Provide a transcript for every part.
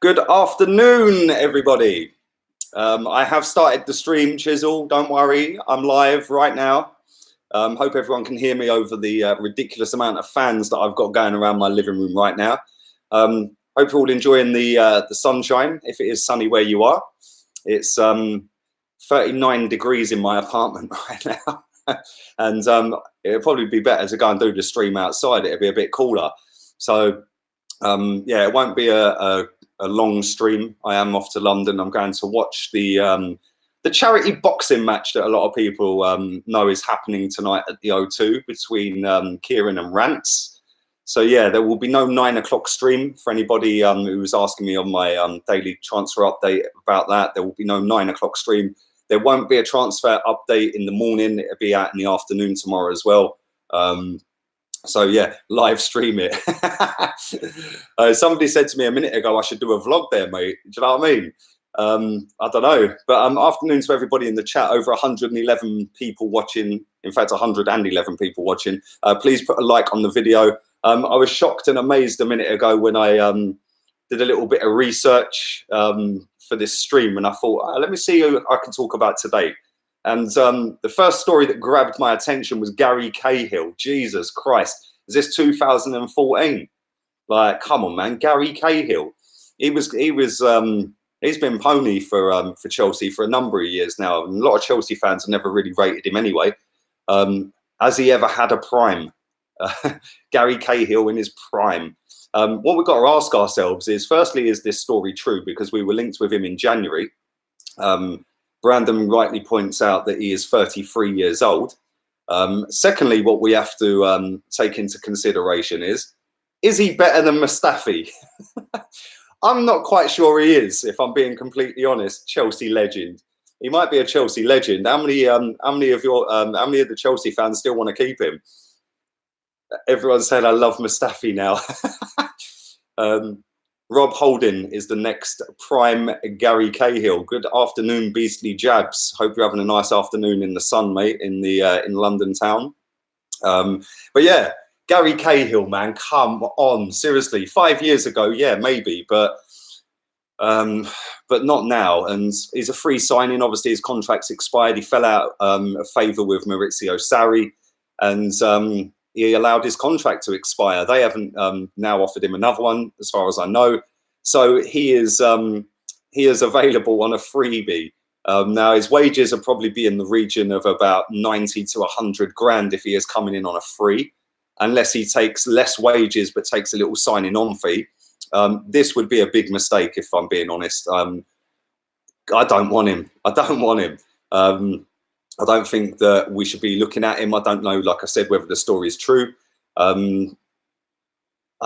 Good afternoon, everybody. I have started the stream, Chisel. Don't worry, I'm live right now. Hope everyone can hear me over the ridiculous amount of fans that I've got going around my living room right now. Hope you're all enjoying the sunshine, if it is sunny where you are. It's 39 degrees in my apartment right now. And it'll probably be better to go and do the stream outside. It'll be a bit cooler. So yeah, it won't be a long stream. I am off to London. I'm going to watch the charity boxing match that a lot of people know is happening tonight at the O2 between Kieran and Rance. So yeah, there will be no 9 o'clock stream for anybody who was asking me on my daily transfer update about that. There will be no 9 o'clock stream. There won't be a transfer update in the morning. It'll be out in the afternoon tomorrow as well. So yeah, live stream it. Somebody said to me a minute ago, I should do a vlog there, mate. Do you know what I mean? I don't know. But afternoon to everybody in the chat. Over 111 people watching. In fact, 111 people watching. Please put a like on the video. I was shocked and amazed a minute ago when I did a little bit of research for this stream. And I thought, let me see who I can talk about today. And the first story that grabbed my attention was Gary Cahill. Jesus Christ, is this 2014? Like, come on, man, Gary Cahill. He's been pony for Chelsea for a number of years now. And a lot of Chelsea fans have never really rated him anyway. Has he ever had a prime? Gary Cahill in his prime. What we've got to ask ourselves is, firstly, is this story true? Because we were linked with him in January. Brandon rightly points out that he is 33 years old. Secondly, what we have to take into consideration is he better than Mustafi? I'm not quite sure he is, if I'm being completely honest. Chelsea legend. He might be a Chelsea legend. How many of the Chelsea fans still want to keep him? Everyone said I love Mustafi now. Rob Holding is the next prime Gary Cahill. Good afternoon, Beastly Jabs. Hope you're having a nice afternoon in the sun, mate, in London town. But yeah, Gary Cahill, man, come on, seriously. 5 years ago, yeah, maybe, but not now. And he's a free signing. Obviously, his contract's expired. He fell out of favour with Maurizio Sarri, and he allowed his contract to expire. They haven't now offered him another one, as far as I know. So he is available on a freebie. Now his wages will probably be in the region of about 90 to 100 grand if he is coming in on a free, unless he takes less wages but takes a little signing on fee. This would be a big mistake, if I'm being honest. I don't want him. I don't think that we should be looking at him. I don't know, like I said, whether the story is true. I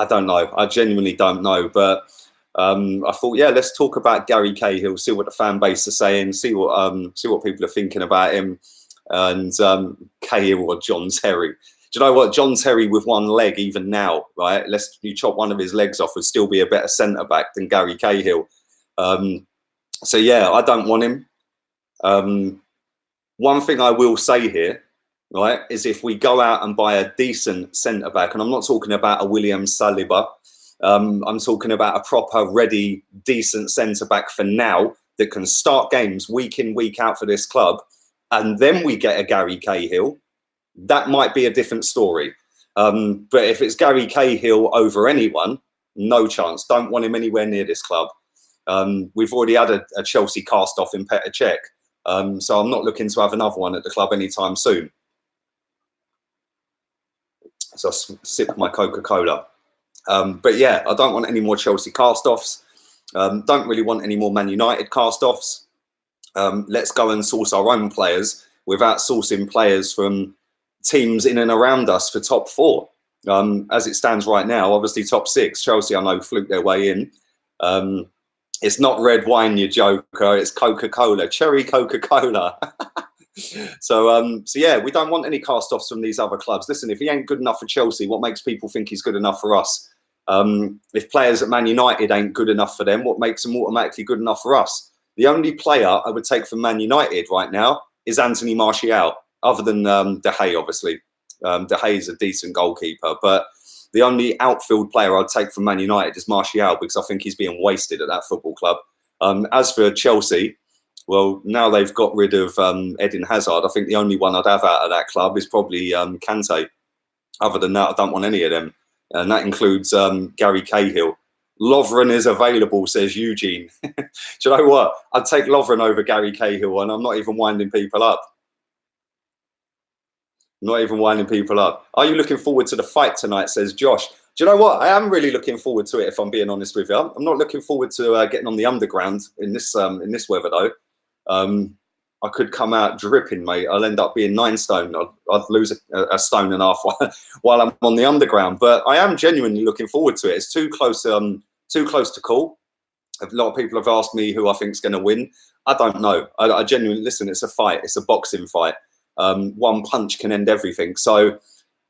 don't know. I genuinely don't know. But I thought, yeah, let's talk about Gary Cahill, see what the fan base are saying, see what people are thinking about him. And Cahill or John Terry. Do you know what? John Terry with one leg, even now, right? You chop one of his legs off, would still be a better centre back than Gary Cahill. So yeah, I don't want him. One thing I will say here, right, is if we go out and buy a decent centre-back, and I'm not talking about a William Saliba, I'm talking about a proper, ready, decent centre-back for now that can start games week in, week out for this club, and then we get a Gary Cahill, that might be a different story. But if it's Gary Cahill over anyone, no chance. Don't want him anywhere near this club. We've already had a Chelsea cast-off in Petr Cech. So I'm not looking to have another one at the club anytime soon. So I sip my Coca-Cola. But yeah, I don't want any more Chelsea cast-offs. Don't really want any more Man United cast-offs. Let's go and source our own players without sourcing players from teams in and around us for top 4. As it stands right now, obviously top 6. Chelsea, I know, fluke their way in. It's not red wine, you joker. It's Coca-Cola, cherry Coca-Cola. So yeah, we don't want any cast-offs from these other clubs. Listen, if he ain't good enough for Chelsea, what makes people think he's good enough for us? If players at Man United ain't good enough for them, what makes them automatically good enough for us? The only player I would take from Man United right now is Anthony Martial, other than De Gea, obviously. De Gea is a decent goalkeeper, but The only outfield player I'd take from Man United is Martial, because I think he's being wasted at that football club. As for Chelsea, well, now they've got rid of Eden Hazard. I think the only one I'd have out of that club is probably Kante. Other than that, I don't want any of them. And that includes Gary Cahill. Lovren is available, says Eugene. Do you know what? I'd take Lovren over Gary Cahill, and I'm not even winding people up. Not even winding people up. Are you looking forward to the fight tonight, says Josh. Do you know what? I am really looking forward to it, if I'm being honest with you. I'm not looking forward to getting on the underground in this weather, though. I could come out dripping, mate. I'll end up being 9 stone. I'd lose a stone and a half while I'm on the underground. But I am genuinely looking forward to it. It's too close to call. A lot of people have asked me who I think is going to win. I don't know. I genuinely, listen, it's a fight. It's a boxing fight. One punch can end everything. So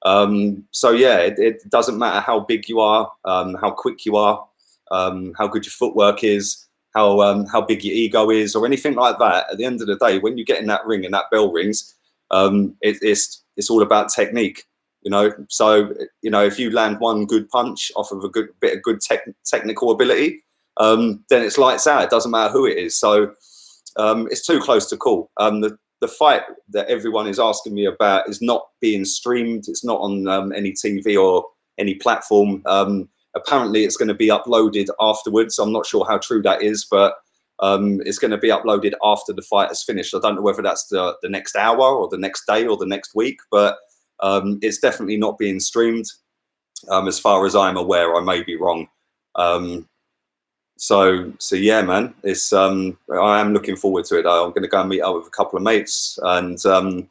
yeah, it doesn't matter how big you are, how quick you are, how good your footwork is, how big your ego is, or anything like that. At the end of the day, when you get in that ring and that bell rings, it's all about technique, you know. So, you know, if you land one good punch off of a good bit of good technical ability, then it's lights out. It doesn't matter who it is. So it's too close to call. The fight that everyone is asking me about is not being streamed. It's not on any TV or any platform. Apparently, it's going to be uploaded afterwards. I'm not sure how true that is, but it's going to be uploaded after the fight has finished. I don't know whether that's the next hour or the next day or the next week, but it's definitely not being streamed. As far as I'm aware, I may be wrong. So yeah, man, it's I am looking forward to it. I'm going to go and meet up with a couple of mates and going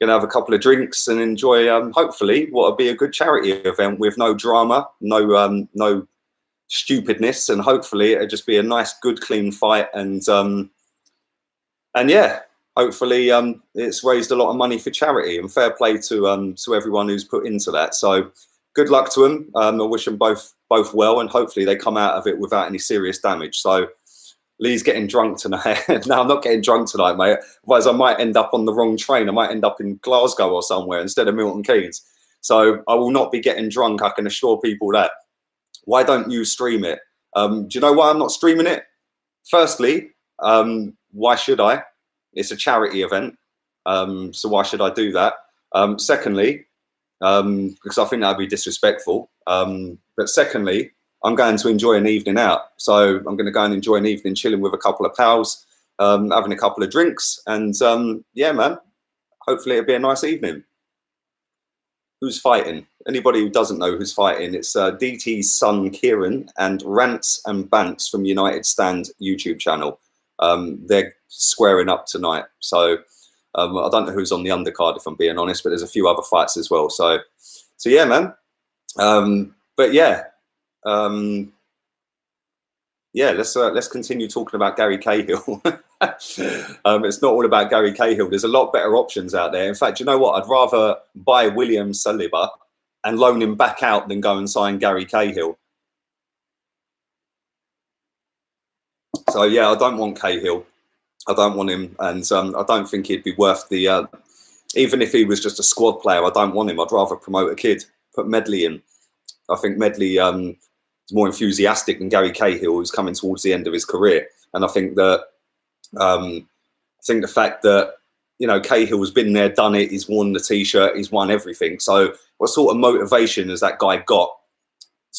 to have a couple of drinks and enjoy hopefully what will be a good charity event with no drama, no stupidness, and hopefully it'll just be a nice, good, clean fight. And yeah, hopefully it's raised a lot of money for charity, and fair play to everyone who's put into that. So good luck to them. I wish them both well, and hopefully they come out of it without any serious damage. So Lee's getting drunk tonight. No, I'm not getting drunk tonight, mate. Otherwise, I might end up on the wrong train. I might end up in Glasgow or somewhere instead of Milton Keynes. So I will not be getting drunk. I can assure people that. Why don't you stream it? Do you know why I'm not streaming it? Firstly, why should I? It's a charity event. So why should I do that? Secondly, because I think that would be disrespectful. But secondly, I'm going to enjoy an evening out. So I'm going to go and enjoy an evening chilling with a couple of pals, having a couple of drinks. And yeah, man, hopefully it'll be a nice evening. Who's fighting? Anybody who doesn't know who's fighting, it's DT's son, Kieran, and Rants and Bants from United Stand YouTube channel. They're squaring up tonight. So I don't know who's on the undercard, if I'm being honest, but there's a few other fights as well. So yeah, man. But yeah. Yeah, let's continue talking about Gary Cahill. It's not all about Gary Cahill. There's a lot better options out there. In fact, you know what? I'd rather buy William Saliba and loan him back out than go and sign Gary Cahill. So yeah, I don't want Cahill. I don't want him, and I don't think he'd be worth the. Even if he was just a squad player, I don't want him. I'd rather promote a kid, put Medley in. I think Medley is more enthusiastic than Gary Cahill, who's coming towards the end of his career. And I think that the fact that, you know, Cahill's been there, done it, he's worn the T-shirt, he's won everything. So what sort of motivation has that guy got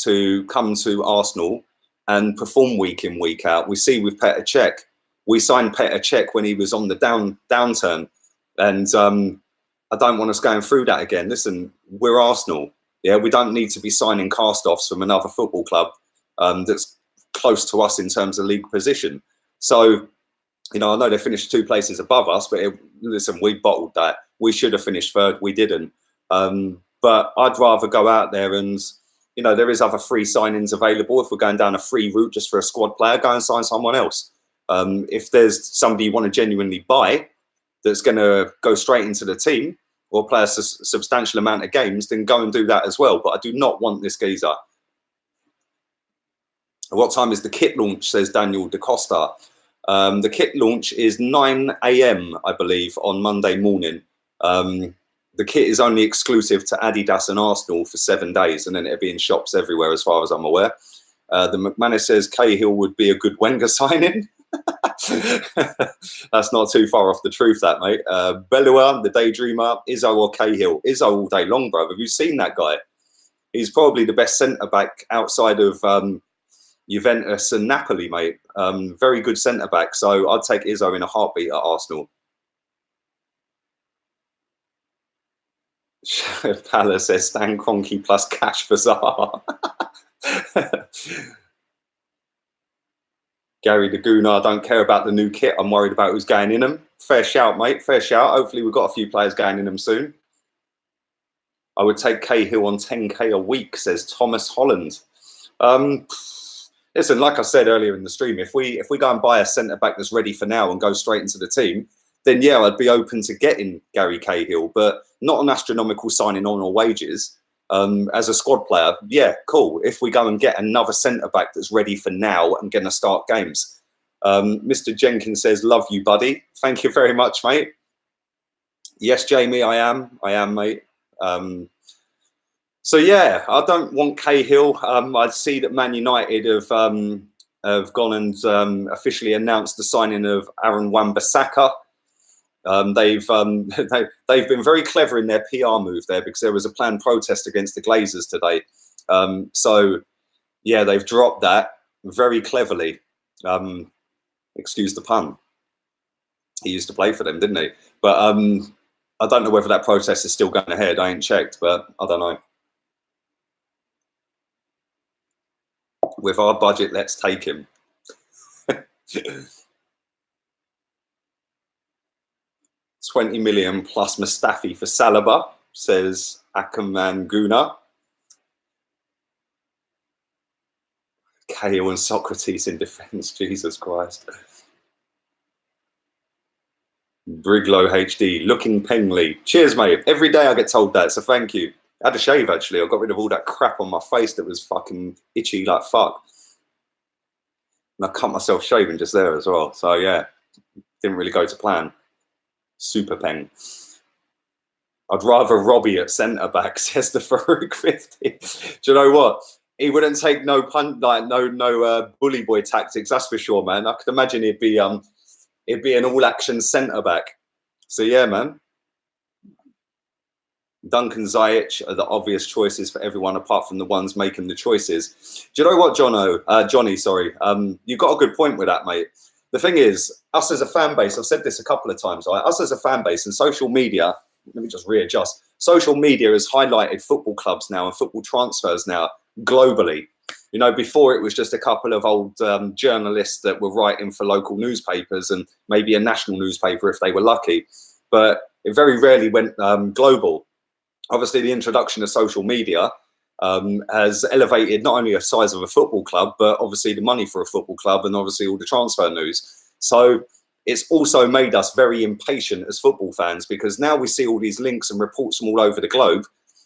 to come to Arsenal and perform week in, week out? We see with Petr Cech. We signed Petr Cech when he was on the downturn. And I don't want us going through that again. Listen, we're Arsenal. Yeah, we don't need to be signing cast-offs from another football club that's close to us in terms of league position. So, you know, I know they finished 2 places above us, but listen, we bottled that. We should have finished third. We didn't. But I'd rather go out there and, you know, there is other free signings available. If we're going down a free route just for a squad player, go and sign someone else. If there's somebody you want to genuinely buy that's going to go straight into the team or play a substantial amount of games, then go and do that as well. But I do not want this geezer. What time is the kit launch, says Daniel Da Costa. The kit launch is 9 a.m, I believe, on Monday morning. the kit is only exclusive to Adidas and Arsenal for 7 days, and then it'll be in shops everywhere as far as I'm aware. The McManus says Cahill would be a good Wenger signing. That's not too far off the truth, that, mate. Belua, the Daydreamer, Izzo or Cahill? Izzo all day long, bro. Have you seen that guy? He's probably the best centre-back outside of Juventus and Napoli, mate. Very good centre-back. So I'd take Izzo in a heartbeat at Arsenal. Palace says Stan Kroenke plus Cash for Zaha. Gary the Gooner, I don't care about the new kit. I'm worried about who's going in them. Fair shout, mate. Fair shout. Hopefully we've got a few players going in them soon. I would take Cahill on 10k a week, says Thomas Holland. Listen, like I said earlier in the stream, if we go and buy a centre-back that's ready for now and go straight into the team, then yeah, I'd be open to getting Gary Cahill, but not an astronomical signing on or wages. As a squad player, yeah, cool. If we go and get another centre-back that's ready for now and going to start games. Mr. Jenkins says, love you, buddy. Thank you very much, mate. Yes, Jamie, I am, mate. So yeah, I don't want Cahill. I see that Man United have gone and officially announced the signing of Aaron Wan-Bissaka. They've been very clever in their PR move there, because there was a planned protest against the Glazers today. So yeah, they've dropped that very cleverly. Excuse the pun. He used to play for them, didn't he? But I don't know whether that protest is still going ahead. I ain't checked, but I don't know. With our budget, let's take him. 20 million plus Mustafi for Saliba, says Ackerman Guna. Cahill and Socrates in defence, Jesus Christ. Briglow HD, looking pengly. Cheers, mate. Every day I get told that, so thank you. I had a shave, actually. I got rid of all that crap on my face that was fucking itchy like fuck. And I cut myself shaving just there as well. So, yeah, didn't really go to plan. Super peng. I'd rather Robbie at centre-back, says the Farouk 50. Do you know what? He wouldn't take no pun, like no bully boy tactics, that's for sure, man. I could imagine he'd be an all-action centre-back. So, yeah, man. Duncan Ziyech are the obvious choices for everyone apart from the ones making the choices. Do you know what, Johnny, sorry. You've got a good point with that, mate. The thing is, us as a fan base, I've said this a couple of times, right? Us as a fan base and social media, let me just readjust. Social media has highlighted football clubs now and football transfers now globally. You know, before it was just a couple of old journalists that were writing for local newspapers and maybe a national newspaper if they were lucky. But it very rarely went global. Obviously, the introduction of social media has elevated not only the size of a football club, but obviously the money for a football club and obviously all the transfer news. So it's also made us very impatient as football fans, because now we see all these links and reports from all over the globe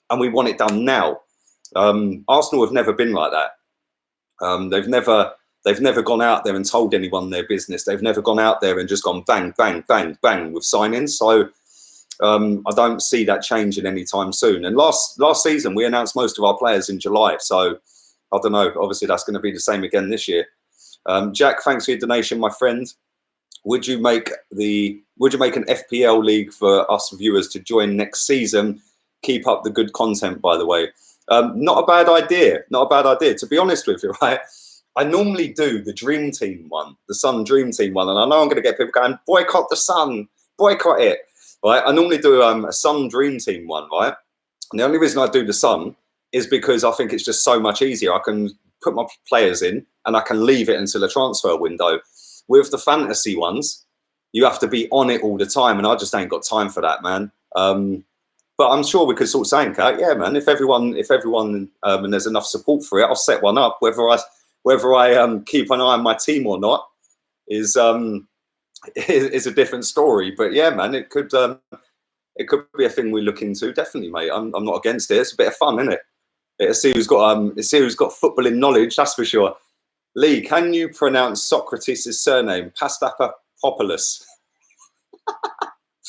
and we want it done now. Arsenal have never been like that. They've never gone out there and told anyone their business. They've never gone out there and just gone bang, bang, bang, bang with signings. So I don't see that changing anytime soon. And last season, we announced most of our players in July. So I don't know. Obviously, that's going to be the same again this year. Jack, thanks for your donation, my friend. Would you make an FPL league for us viewers to join next season? Keep up the good content, by the way. Not a bad idea. Not a bad idea. To be honest with you, right? I normally do the Dream Team one, the Sun Dream Team one. And I know I'm going to get people going, boycott the Sun, boycott it. Right? I normally do a Sun Dream Team one, right? And the only reason I do the Sun is because I think it's just so much easier. I can put my players in and I can leave it until a transfer window. With the fantasy ones, you have to be on it all the time, and I just ain't got time for that, man. But I'm sure we could sort something out. Yeah, man. If everyone, and there's enough support for it, I'll set one up. Whether I keep an eye on my team or not is a different story. But yeah, man, it could be a thing we look into. Definitely, mate. I'm not against it. It's a bit of fun, isn't it? Let's see who's got footballing knowledge. That's for sure. Lee, can you pronounce Socrates' surname? Pastapopoulos.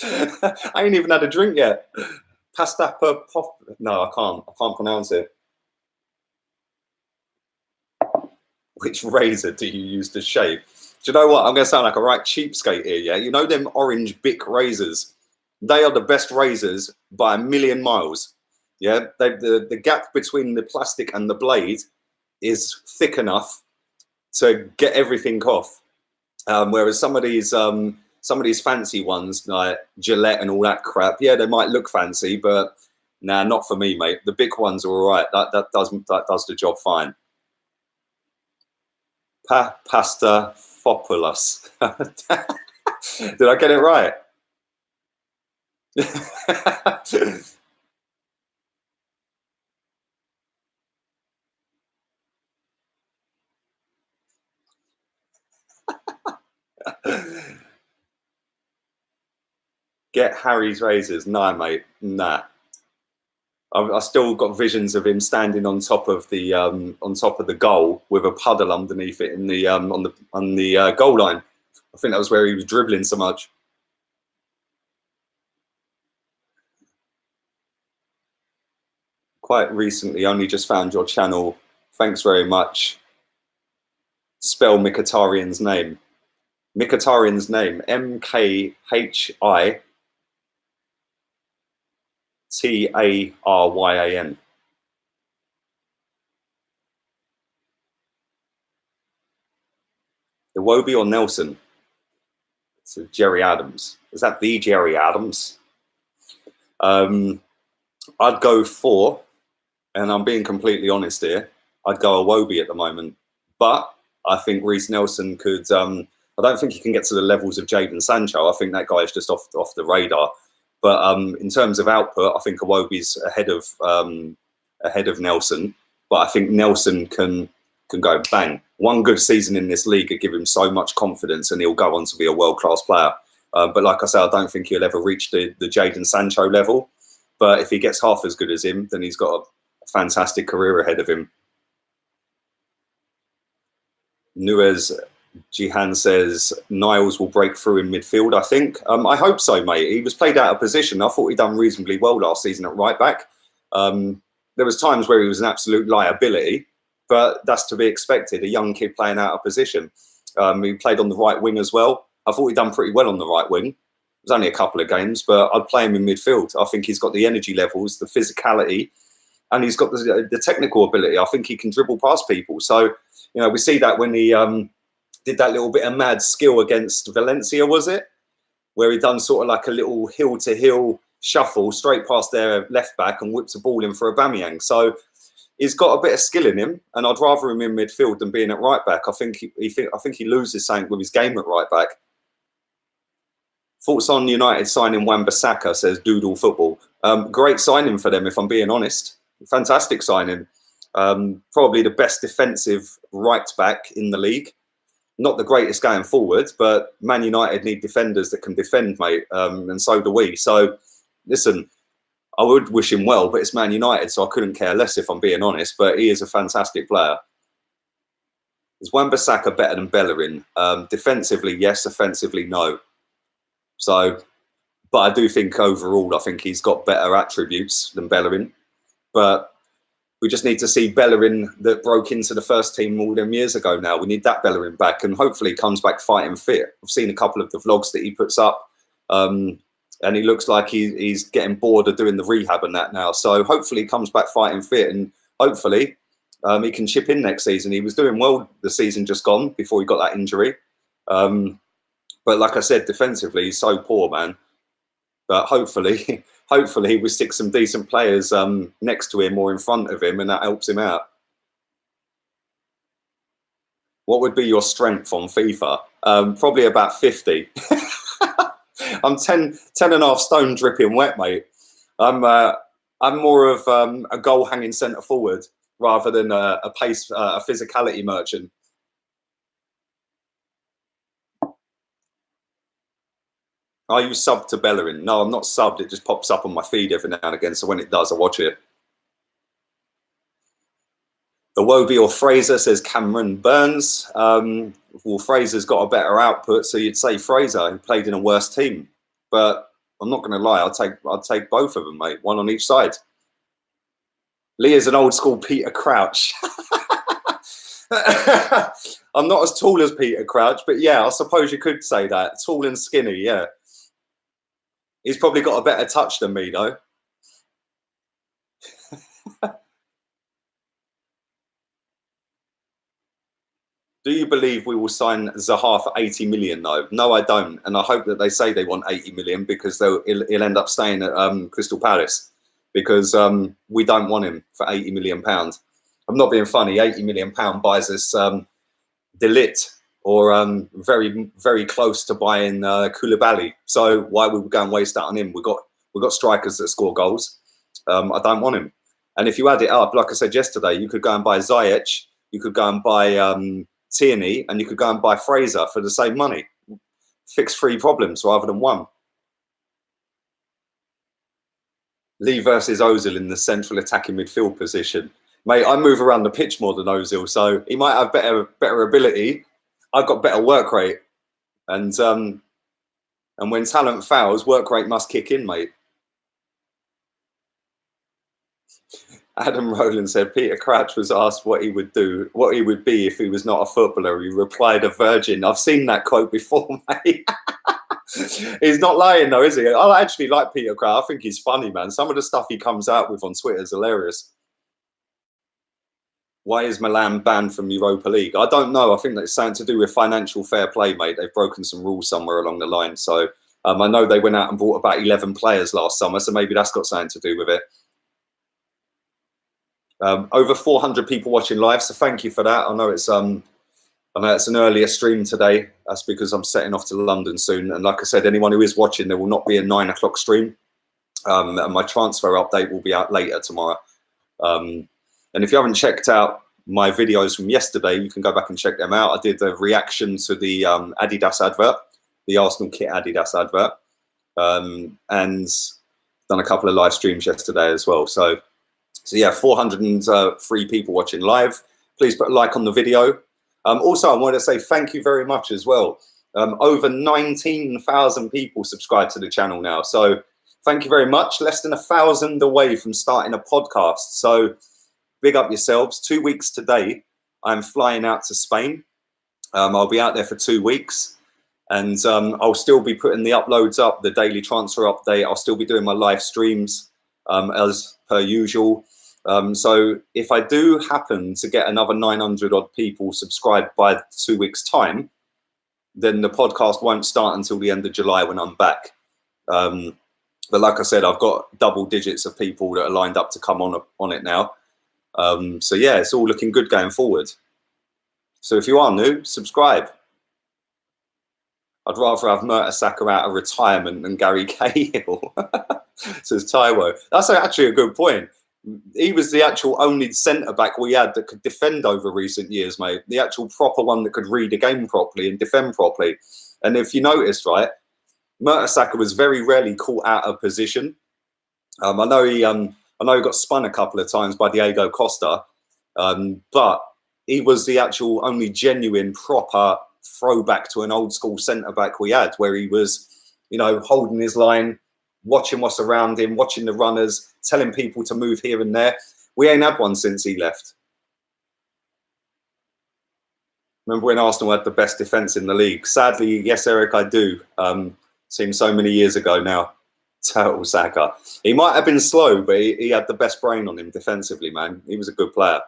I ain't even had a drink yet. Pastapa pop. No, I can't. I can't pronounce it. Which razor do you use to shave? Do you know what? I'm going to sound like a right cheapskate here, yeah? You know them orange Bic razors? They are the best razors by a million miles. Yeah, the gap between the plastic and the blade is thick enough to get everything off. Whereas some of these fancy ones like Gillette and all that crap, yeah, they might look fancy, but nah, not for me, mate. The big ones are all right. That does the job fine. Pasta Fopulus. Did I get it right? Get Harry's razors. Nah, mate. Nah. I still got visions of him standing on top of the goal with a puddle underneath it in the on the goal line. I think that was where he was dribbling so much. Quite recently, only just found your channel. Thanks very much. Spell Mkhitaryan's name. Mkhitaryan's name. Mkhitaryan. Iwobi or Nelson? It's Jerry Adams. Is that the Jerry Adams? I'd go for, and I'm being completely honest here, I'd go Iwobi at the moment. But I think Reece Nelson could. I don't think he can get to the levels of Jadon Sancho. I think that guy is just off the radar. But in terms of output, I think Iwobi's ahead of Nelson. But I think Nelson can go bang. One good season in this league would give him so much confidence, and he'll go on to be a world-class player. But like I said, I don't think he'll ever reach the Jadon Sancho level. But if he gets half as good as him, then he's got a fantastic career ahead of him. Nuez Jihan says Niles will break through in midfield, I think. I hope so, mate. He was played out of position. I thought he'd done reasonably well last season at right back. There was times where he was an absolute liability, but that's to be expected. A young kid playing out of position. He played on the right wing as well. I thought he'd done pretty well on the right wing. It was only a couple of games, but I'd play him in midfield. I think he's got the energy levels, the physicality, and he's got the technical ability. I think he can dribble past people. So, we see that when he did that little bit of mad skill against Valencia, was it? Where he done sort of like a little hill-to-hill shuffle straight past their left back and whipped a ball in for Aubameyang. So he's got a bit of skill in him, and I'd rather him in midfield than being at right back. I think he loses something with his game at right back. Thoughts on United signing Wan-Bissaka, says Doodle Football. Great signing for them, if I'm being honest. Fantastic signing. Probably the best defensive right back in the league. Not the greatest going forward, but Man United need defenders that can defend, mate, and so do we. So, listen, I would wish him well, but it's Man United, so I couldn't care less, if I'm being honest. But he is a fantastic player. Is Wan-Bissaka better than Bellerin? Defensively, yes. Offensively, no. So, but I do think overall, I think he's got better attributes than Bellerin. But we just need to see Bellerin that broke into the first team all them years ago now. We need that Bellerin back, and hopefully he comes back fighting fit. I've seen a couple of the vlogs that he puts up, and he looks like he's getting bored of doing the rehab and that now. So hopefully he comes back fighting fit, and hopefully he can chip in next season. He was doing well the season just gone before he got that injury. But like I said, defensively, he's so poor, man. But hopefully we stick some decent players next to him or in front of him, and that helps him out. What would be your strength on FIFA? Probably about 50. I'm 10 and a half stone dripping wet, mate. I'm more of a goal hanging centre forward rather than a physicality merchant. Are you subbed to Bellerin? No, I'm not subbed. It just pops up on my feed every now and again. So when it does, I watch it. Iwobi or Fraser, says Cameron Burns. Well, Fraser's got a better output, so you'd say Fraser, who played in a worse team. But I'm not going to lie. I'd take both of them, mate. One on each side. Lee is an old school Peter Crouch. I'm not as tall as Peter Crouch, but yeah, I suppose you could say that. Tall and skinny, yeah. He's probably got a better touch than me, though. Do you believe we will sign Zaha for 80 million, though? No, I don't. And I hope that they say they want 80 million because he'll end up staying at Crystal Palace because we don't want him for 80 million pounds. I'm not being funny. 80 million pound buys us De Ligt or very, very close to buying Koulibaly. So why would we go and waste that on him? We've got strikers that score goals. I don't want him. And if you add it up, like I said yesterday, you could go and buy Ziyech, you could go and buy Tierney, and you could go and buy Fraser for the same money. Fix 3 problems rather than 1. Lee versus Ozil in the central attacking midfield position. Mate, I move around the pitch more than Ozil, so he might have better ability. I've got better work rate. And when talent fails, work rate must kick in, mate. Adam Rowland said Peter Crouch was asked what he would be if he was not a footballer. He replied, a virgin. I've seen that quote before, mate. He's not lying though, is he? I actually like Peter Crouch. I think he's funny, man. Some of the stuff he comes out with on Twitter is hilarious. Why is Milan banned from Europa League? I don't know. I think that's something to do with financial fair play, mate. They've broken some rules somewhere along the line. So I know they went out and bought about 11 players last summer, so maybe that's got something to do with it. Over 400 people watching live, so thank you for that. I know it's an earlier stream today. That's because I'm setting off to London soon. And like I said, anyone who is watching, there will not be a 9 o'clock stream. And my transfer update will be out later tomorrow. And if you haven't checked out my videos from yesterday, you can go back and check them out. I did a reaction to the Adidas advert, the Arsenal kit Adidas advert, and done a couple of live streams yesterday as well. So yeah, 403 people watching live. Please put a like on the video. Also, I want to say thank you very much as well. Over 19,000 people subscribe to the channel now. So thank you very much. Less than 1,000 away from starting a podcast. So big up yourselves. 2 weeks today, I'm flying out to Spain. I'll be out there for 2 weeks. And I'll still be putting the uploads up, the daily transfer update. I'll still be doing my live streams as per usual. So if I do happen to get another 900 odd people subscribed by 2 weeks' time, then the podcast won't start until the end of July when I'm back. But like I said, I've got double digits of people that are lined up to come on it now. So yeah, it's all looking good going forward. So if you are new, subscribe. I'd rather have Mertesacker out of retirement than Gary Cahill, says Taiwo. That's actually a good point. He was the actual only centre-back we had that could defend over recent years, mate. The actual proper one that could read a game properly and defend properly. And if you noticed, right, Mertesacker was very rarely caught out of position. I know he got spun a couple of times by Diego Costa, but he was the actual only genuine proper throwback to an old school centre-back we had, where he was, you know, holding his line, watching what's around him, watching the runners, telling people to move here and there. We ain't had one since he left. Remember when Arsenal had the best defence in the league? Sadly, yes, Eric, I do. Seems so many years ago now. Total Saka. He might have been slow, but he had the best brain on him defensively, man. He was a good player.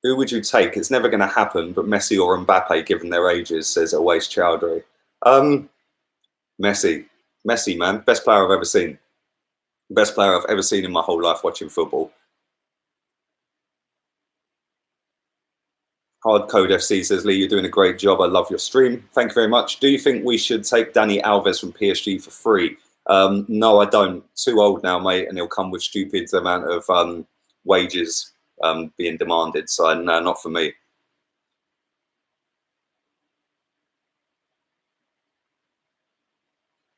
Who would you take? It's never going to happen, but Messi or Mbappe, given their ages, says Awais Chowdhury. Messi. Messi, man. Best player I've ever seen. Best player I've ever seen in my whole life watching football. Hardcode FC says, Lee, you're doing a great job. I love your stream. Thank you very much. Do you think we should take Dani Alves from PSG for free? No, I don't. Too old now, mate, and he'll come with stupid amount of wages being demanded. So no, not for me.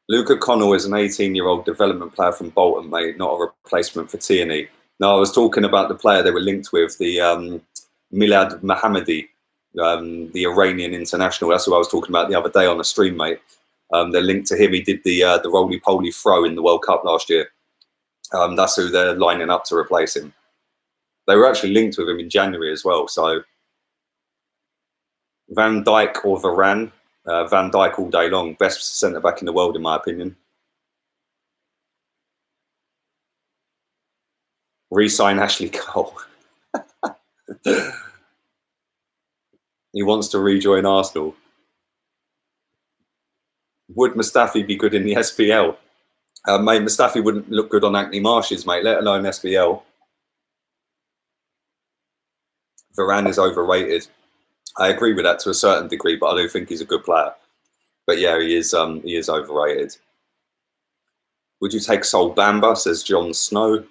Luca Connell is an 18-year-old development player from Bolton, mate, not a replacement for Tierney. No, I was talking about the player they were linked with, the Milad Mohammadi. the Iranian international. That's who I was talking about the other day on the stream, mate. They're linked to him. He did the roly-poly throw in the World Cup last year. That's who they're lining up to replace him. They were actually linked with him in January as well. So Van Dijk or Varane? Van Dijk all day long. Best centre-back in the world, in my opinion. Re-sign Ashley Cole. He wants to rejoin Arsenal. Would Mustafi be good in the SPL? Mate, Mustafi wouldn't look good on Anthony Marsh's, mate, let alone SPL. Varane is overrated. I agree with that to a certain degree, but I do think he's a good player. But yeah, he is overrated. Would you take Sol Bamba, says Jon Snow?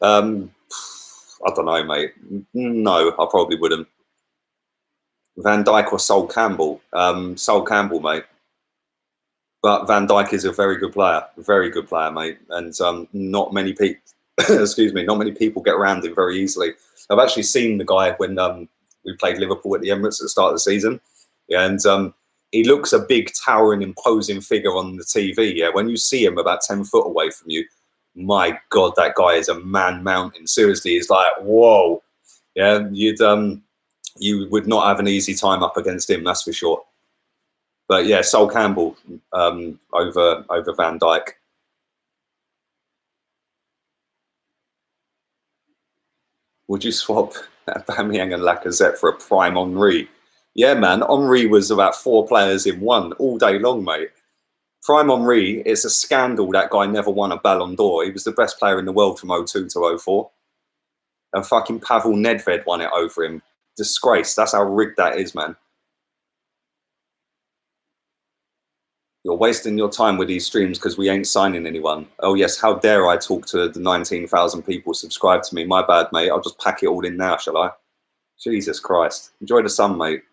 I don't know, mate. No, I probably wouldn't. Van Dijk or Sol Campbell? Sol Campbell, mate. But Van Dijk is a very good player, mate. And not many people, excuse me, not many people get around him very easily. I've actually seen the guy when we played Liverpool at the Emirates at the start of the season. Yeah, and he looks a big, towering, imposing figure on the TV. Yeah, when you see him about 10 foot away from you, my God, that guy is a man mountain. Seriously, he's like, whoa. Yeah, you would not have an easy time up against him, that's for sure. But yeah, Sol Campbell over Van Dijk. Would you swap Aubameyang and Lacazette for a prime Henry? Yeah, man, Henry was about 4 players in one all day long, mate. Prime Henry, it's a scandal that guy never won a Ballon d'Or. He was the best player in the world from 02 to 04. And fucking Pavel Nedved won it over him. Disgrace. That's how rigged that is, man. You're wasting your time with these streams because we ain't signing anyone. Oh, yes, how dare I talk to the 19,000 people subscribed to me. My bad, mate. I'll just pack it all in now, shall I? Jesus Christ. Enjoy the sun, mate.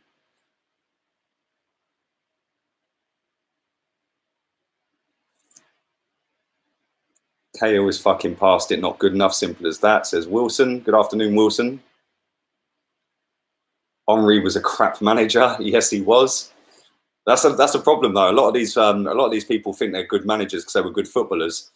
Cahill is fucking past it. Not good enough. Simple as that, says Wilson. Good afternoon, Wilson. Henry was a crap manager. Yes, he was. That's a problem though. A lot of these people think they're good managers because they were good footballers,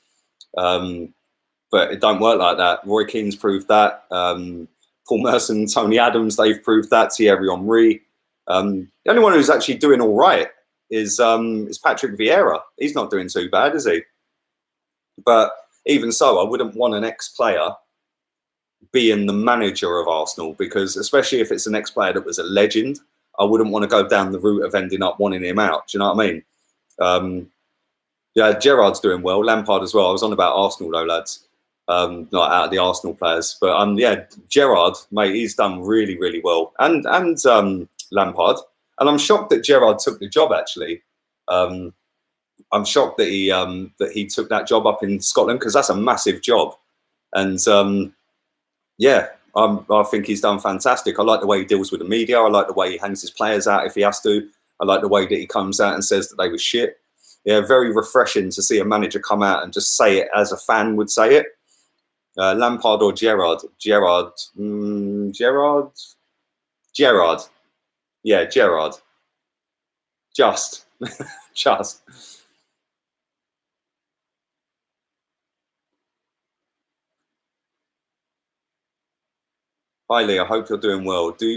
but it don't work like that. Roy Keane's proved that. Paul Merson, Tony Adams, they've proved that. Thierry Henry. The only one who's actually doing all right is Patrick Vieira. He's not doing too bad, is he? But even so, I wouldn't want an ex-player being the manager of Arsenal because, especially if it's an ex-player that was a legend, I wouldn't want to go down the route of ending up wanting him out. Do you know what I mean? Yeah, Gerrard's doing well. Lampard as well. I was on about Arsenal though, lads. Not out of the Arsenal players, but yeah, Gerrard, mate, he's done really, really well. And Lampard. And I'm shocked that Gerrard took the job. Actually, I'm shocked that he took that job up in Scotland because that's a massive job. And yeah. I think he's done fantastic. I like the way he deals with the media. I like the way he hangs his players out if he has to. I like the way that he comes out and says that they were shit. Yeah, very refreshing to see a manager come out and just say it as a fan would say it. Lampard or Gerrard? Gerrard. Yeah, Gerrard. Just. Hi Lee, I hope you're doing well. Do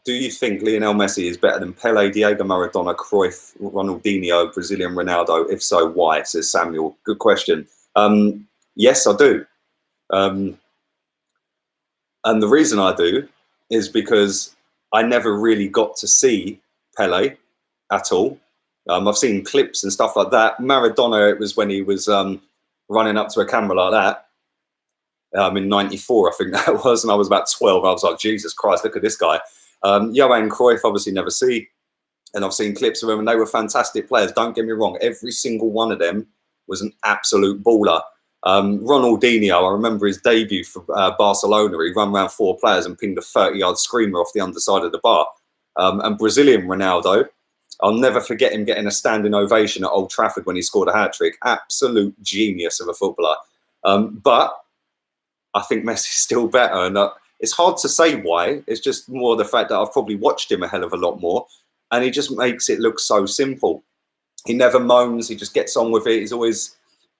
you think Lionel Messi is better than Pele, Diego Maradona, Cruyff, Ronaldinho, Brazilian Ronaldo? If so, why? Says Samuel. Good question. Yes, I do. And the reason I do is because I never really got to see Pele at all. I've seen clips and stuff like that. Maradona, it was when he was running up to a camera like that. In '94, I think that was, and I was about 12. I was like, Jesus Christ, look at this guy. Johan Cruyff, obviously never see, and I've seen clips of them, and they were fantastic players. Don't get me wrong, every single one of them was an absolute baller. Ronaldinho, I remember his debut for Barcelona. He ran around 4 players and pinged a 30-yard screamer off the underside of the bar. And Brazilian Ronaldo, I'll never forget him getting a standing ovation at Old Trafford when he scored a hat-trick. Absolute genius of a footballer. But I think Messi's still better. And It's hard to say why. It's just more the fact that I've probably watched him a hell of a lot more, and he just makes it look so simple. He never moans. He just gets on with it. He's always,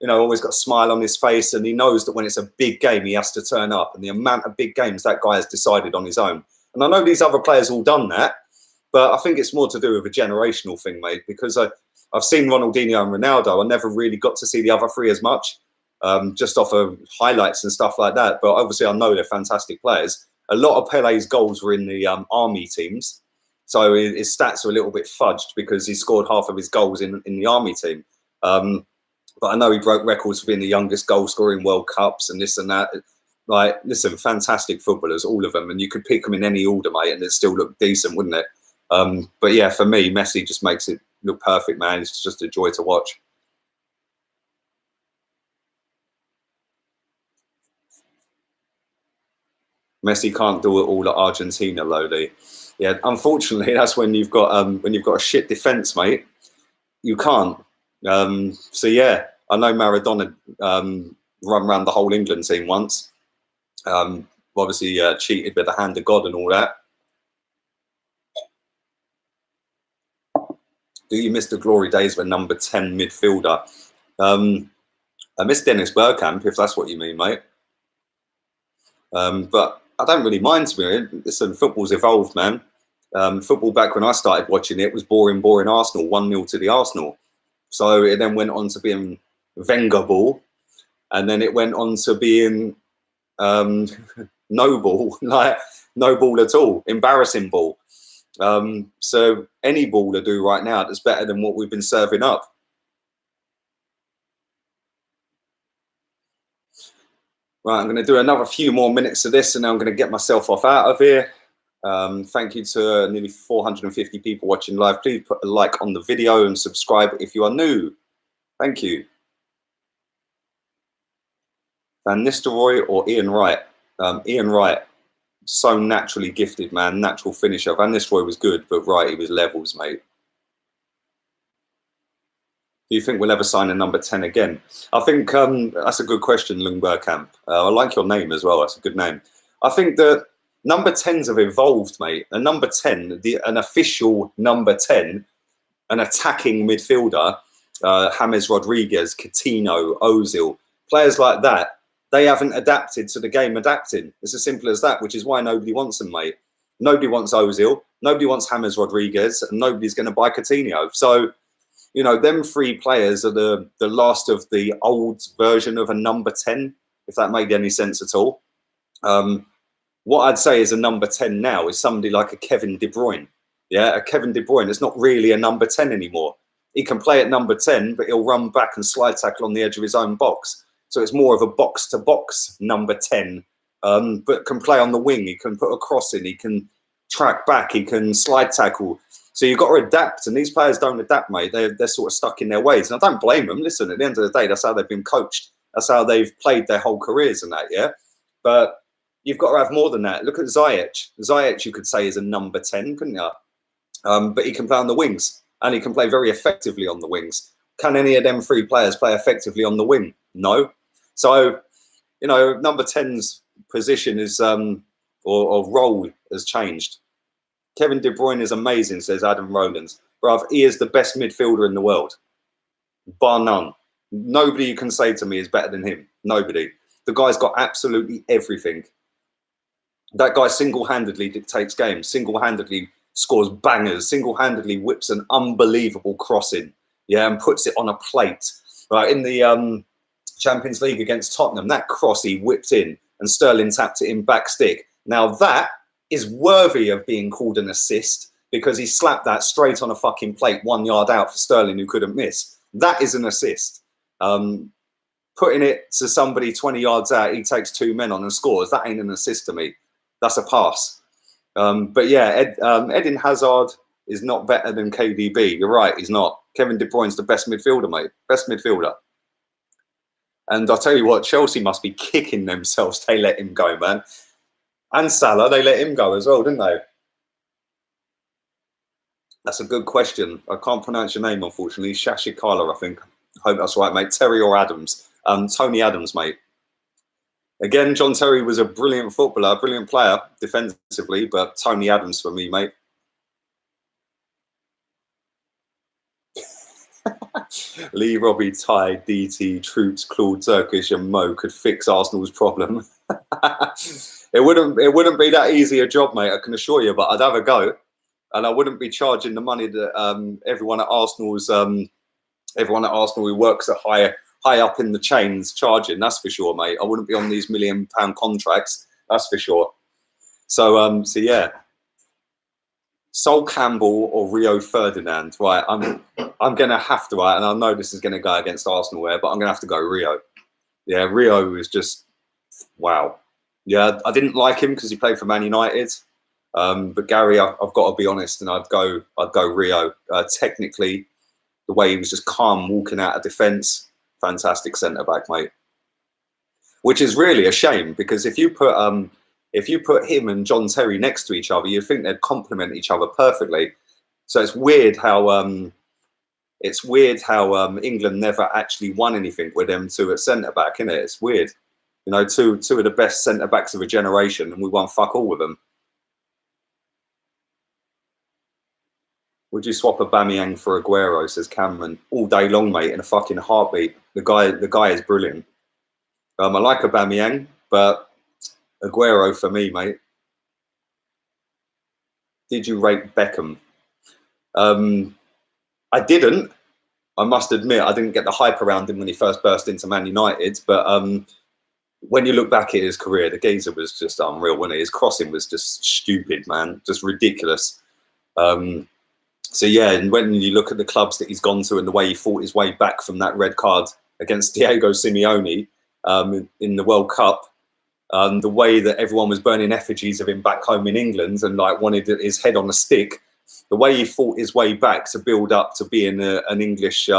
always got a smile on his face, and he knows that when it's a big game, he has to turn up. And the amount of big games that guy has decided on his own. And I know these other players all done that, but I think it's more to do with a generational thing, mate, because I've seen Ronaldinho and Ronaldo. I never really got to see the other three as much, just off of highlights and stuff like that. But obviously I know they're fantastic players. A lot of Pele's goals were in the army teams. So his stats are a little bit fudged because he scored half of his goals in the army team. But I know he broke records for being the youngest goal scorer in World Cups and this and that. Like, listen, fantastic footballers, all of them. And you could pick them in any order, mate, and it still look decent, wouldn't it? But yeah, for me, Messi just makes it look perfect, man. It's just a joy to watch. Messi can't do it all at Argentina, Lodi. Yeah, unfortunately, that's when you've got a shit defence, mate. You can't. So yeah, I know Maradona run around the whole England team once. Obviously, cheated with the hand of God and all that. Do you miss the glory days of a number 10 midfielder? I miss Dennis Bergkamp, if that's what you mean, mate. But I don't really mind, to be honest. Listen, football's evolved, man. Football back when I started watching it was boring Arsenal, 1-0 to the Arsenal. So it then went on to being Wenger ball, and then it went on to being no ball, like no ball at all, embarrassing ball. So any ball to do right now that's better than what we've been serving up. Right, I'm going to do another few more minutes of this and then I'm going to get myself off out of here. Thank you to nearly 450 people watching live. Please put a like on the video and subscribe if you are new. Thank you. Van Nistelrooy or Ian Wright? Ian Wright, so naturally gifted, man. Natural finisher. Van Nistelrooy was good, but Wright, he was levels, mate. Do you think we'll ever sign a number 10 again? I think that's a good question, Lundbergkamp. I like your name as well. That's a good name. I think that number 10s have evolved, mate. A number 10, an official number 10, an attacking midfielder, James Rodriguez, Coutinho, Ozil, players like that, they haven't adapted to the game adapting. It's as simple as that, which is why nobody wants them, mate. Nobody wants Ozil, nobody wants James Rodriguez, and nobody's going to buy Coutinho. So, you know, them three players are the last of the old version of a number 10, if that made any sense at all. What I'd say is a number 10 now is somebody like a Kevin De Bruyne. Yeah, a Kevin De Bruyne is not really a number 10 anymore. He can play at number 10, but he'll run back and slide tackle on the edge of his own box. So it's more of a box-to-box number 10, but can play on the wing. He can put a cross in. He can track back. He can slide tackle. So you've got to adapt, and these players don't adapt, mate. They're sort of stuck in their ways, and I don't blame them. Listen, at the end of the day, that's how they've been coached. That's how they've played their whole careers and that, yeah? But you've got to have more than that. Look at Ziyech. Ziyech, you could say, is a number 10, couldn't you? But he can play on the wings, and he can play very effectively on the wings. Can any of them three players play effectively on the wing? No. So, you know, number 10's position is, or role has changed. Kevin De Bruyne is amazing, says Adam Rowlands. Bruv, he is the best midfielder in the world, bar none. Nobody you can say to me is better than him. Nobody. The guy's got absolutely everything. That guy single-handedly dictates games, single-handedly scores bangers, single-handedly whips an unbelievable crossing, yeah, and puts it on a plate. Right, in the Champions League against Tottenham, that cross he whipped in and Sterling tapped it in back stick. Now that is worthy of being called an assist because he slapped that straight on a fucking plate 1 yard out for Sterling who couldn't miss. That is an assist. Putting it to somebody 20 yards out, he takes two men on and scores. That ain't an assist to me. That's a pass. But yeah, Eden Hazard is not better than KDB. You're right, he's not. Kevin De Bruyne's the best midfielder, mate. Best midfielder. And I'll tell you what, Chelsea must be kicking themselves they let him go, man. And Salah, they let him go as well, didn't they? That's a good question. I can't pronounce your name, unfortunately. Shashikala, I think. I hope that's right, mate. Terry or Adams. Tony Adams, mate. Again, John Terry was a brilliant footballer, a brilliant player defensively, but Tony Adams for me, mate. Lee, Robbie, Ty, DT, Troops, Claude, Turkish, and Mo could fix Arsenal's problem. It wouldn't be that easy a job, mate, I can assure you, but I'd have a go. And I wouldn't be charging the money that everyone at Arsenal who works at high up in the chains charging, that's for sure, mate. I wouldn't be on these £1 million contracts, that's for sure. So yeah. Sol Campbell or Rio Ferdinand, right? I'm gonna have to, right, and I know this is gonna go against Arsenal here, but I'm gonna have to go Rio. Yeah, Rio is just wow. Yeah, I didn't like him because he played for Man United, but Gary, I've got to be honest, and I'd go Rio. Technically, the way he was just calm walking out of defence, fantastic centre back, mate. Which is really a shame because if you put him and John Terry next to each other, you'd think they'd complement each other perfectly. So it's weird how England never actually won anything with them two at centre back, isn't it? It's weird, you know, two of the best centre backs of a generation, and we won fuck all with them. Would you swap Aubameyang for Aguero? Says Cameron. All day long, mate, in a fucking heartbeat. The guy is brilliant. I like Aubameyang, but Aguero for me, mate. Did you rate Beckham? I didn't. I must admit, I didn't get the hype around him when he first burst into Man United. But when you look back at his career, the geezer was just unreal, wasn't he? His crossing was just stupid, man. Just ridiculous. So yeah, and when you look at the clubs that he's gone to and the way he fought his way back from that red card against Diego Simeone in the World Cup, the way that everyone was burning effigies of him back home in England and like wanted his head on a stick, the way he fought his way back to build up to being an English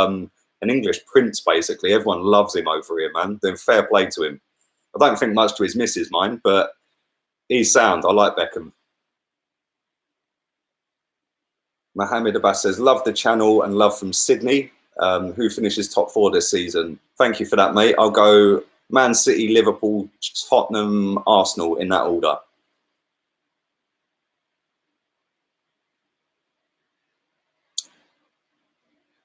prince, basically. Everyone loves him over here, man. Then fair play to him. I don't think much to his missus, mind, but he's sound. I like Beckham. Mohammed Abbas says, love the channel and love from Sydney. Who finishes top 4 this season? Thank you for that, mate. I'll go Man City, Liverpool, Tottenham, Arsenal in that order.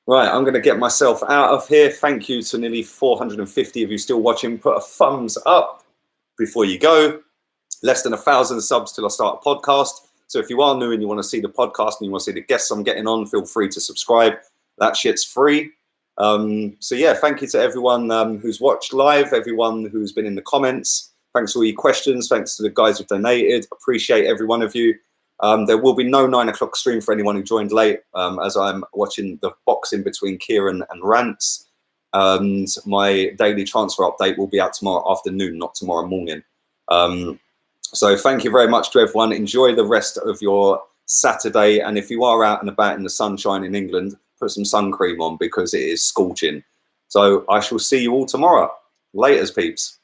Right, I'm going to get myself out of here. Thank you to nearly 450 of you still watching. Put a thumbs up before you go. Less than 1,000 subs till I start a podcast. So if you are new and you want to see the podcast and you want to see the guests I'm getting on, feel free to subscribe. That shit's free. So yeah, thank you to everyone who's watched live, everyone who's been in the comments. Thanks for all your questions. Thanks to the guys who've donated. Appreciate every one of you. There will be no 9 o'clock stream for anyone who joined late, as I'm watching the boxing between Kieran and Rance. And my daily transfer update will be out tomorrow afternoon, not tomorrow morning. So thank you very much to everyone. Enjoy the rest of your Saturday. And if you are out and about in the sunshine in England, put some sun cream on because it is scorching. So I shall see you all tomorrow. Laters, peeps.